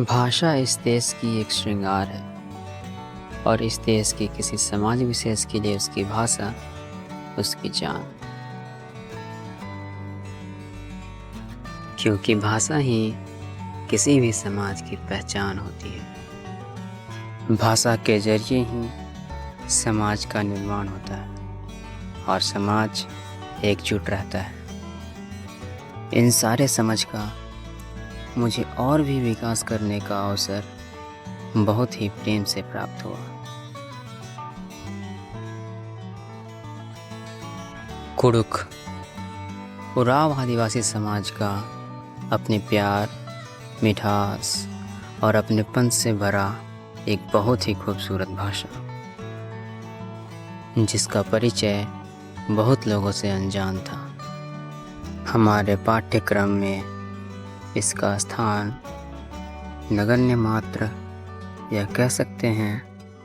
भाषा इस देश की एक श्रृंगार है और इस देश के किसी समाज विशेष के लिए उसकी भाषा उसकी जान। क्योंकि भाषा ही किसी भी समाज की पहचान होती है। भाषा के जरिए ही समाज का निर्माण होता है और समाज एकजुट रहता है। इन सारे समझ का मुझे और भी विकास करने का अवसर बहुत ही प्रेम से प्राप्त हुआ। कुडुख उरांव आदिवासी समाज का अपने प्यार, मिठास और अपनेपन से भरा एक बहुत ही खूबसूरत भाषा, जिसका परिचय बहुत लोगों से अनजान था। हमारे पाठ्यक्रम में इसका स्थान नगण्य मात्र या कह सकते हैं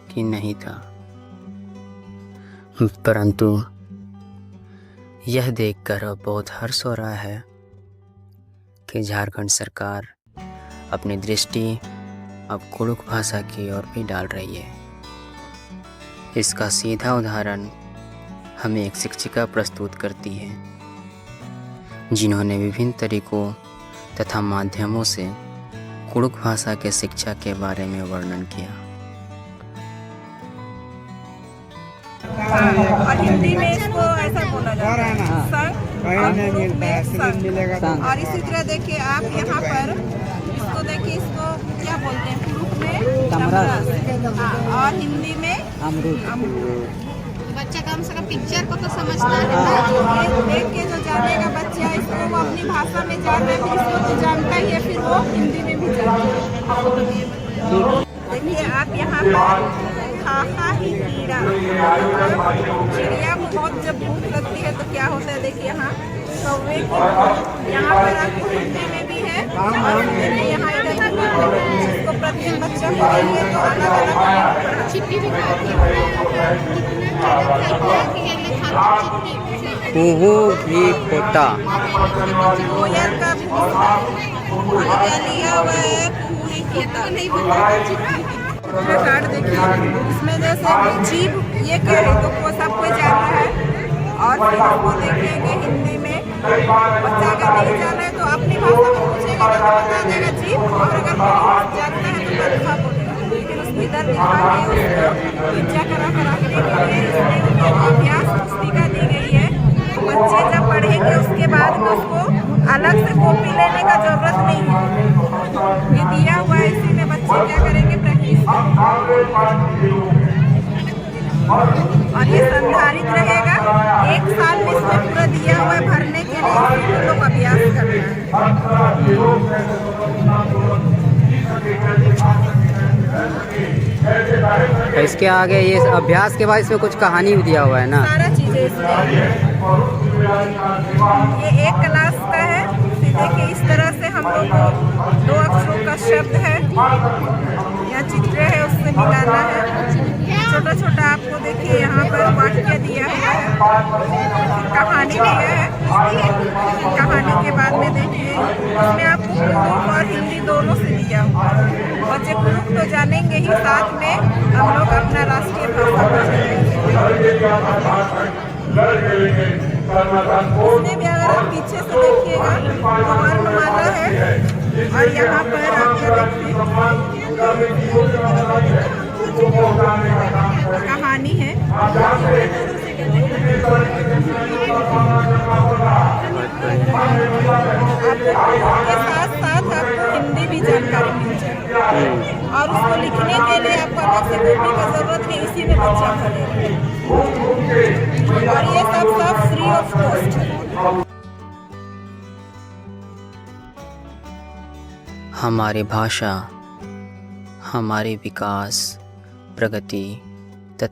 कि नहीं था, परंतु यह देखकर अब बहुत हर्ष हो रहा है कि झारखंड सरकार अपनी दृष्टि अब कुडुख भाषा की ओर भी डाल रही है। इसका सीधा उदाहरण हमें एक शिक्षिका प्रस्तुत करती है, जिन्होंने विभिन्न तरीकों तथा माध्यमों से कुडुख भाषा के शिक्षा के बारे में वर्णन किया। और हिंदी में इसको ऐसा बोला जाता है संग, और कुडुख में संग। और इसी तरह देखिए आप यहाँ पर इसको देखिए, इसको क्या बोलते हैं कुडुख में तमरस, और हिंदी में अमरूद। बच्चा कम से कम पिक्चर को तो समझता है ना। ये देख के जो जानेगा बच्चा इसको, वो अपनी भाषा में जाना है, फिर इसको तो जानता ही है, फिर वो हिंदी में भी जानता है। देखिए आप यहाँ पर खाखा ही कीड़ा, चिड़िया को बहुत जब भूख लगती है तो क्या होता है, देखिए यहाँ कौवे की, यहाँ पर आपको हिंदी में भी है और देखिए यहाँ इधर इसको प्रत्येक बच्चा को देंगे तो अलग अलग चिट्ठी भी खाती है। पोटा कोयल का भी लिया हुआ है, पूरी पोटा नहीं कार्ड देखिए, इसमें जैसे जीभ ये क्या है तो वो सब कोई जाना है। और फिर उसको देखेंगे हिंदी में, बच्चा अगर नहीं जाना है तो अपनी भाषा में पूछेगा तो बता देगा जीभ, और अगर कोई जानता है तो पंखा बोलेगा। लेकिन उसको इधर दिखा के उसको पिज्जा करा के लिए अभ्यास पुस्तिका दी गई है। तो बच्चे जब पढ़ेंगे उसके बाद में उसको अलग से कॉपी लेने का जरूरत नहीं है, ये दिया हुआ है, इसी में बच्चे क्या करेंगे, प्रैक्टिस करेंगे। और ये संधारित रहेगा, एक साल में इसमें पूरा दिया हुआ है भरने के लिए, लोग अभ्यास करना है। इसके आगे ये अभ्यास के बाद इसमें कुछ कहानी भी दिया हुआ है ना, सारा चीजें इसमें। ये एक क्लास का है। देखिए इस तरह से हम लोग को 2 अक्षरों का शब्द है या चित्र है, उससे मिलाना है। छोटा छोटा आपको देखिए यहाँ पर वाक्य दिया है, कहानी दिया है। कहानी के बाद में देखिए इसमें आपको कुडुख और हिंदी दोनों से दिया हुआ है। बच्चे कुडुख तो जानेंगे ही, साथ में हम लोग अपना राष्ट्रीय भाषा उसमें भी अगर आप पीछे से देखिएगा तो वर्णमाला है, और यहाँ पर आप क्या देखिए कहानी है। आपके साथ साथ आपको हिंदी भी जानकारी मिल जाएगी, और उसको लिखने के लिए आपको अलग से कॉपी का जरूरत नहीं, इसी में बच्चा भरेगा। और ये सब फ्री ऑफ कॉस्ट है। हमारी भाषा हमारे विकास, प्रगति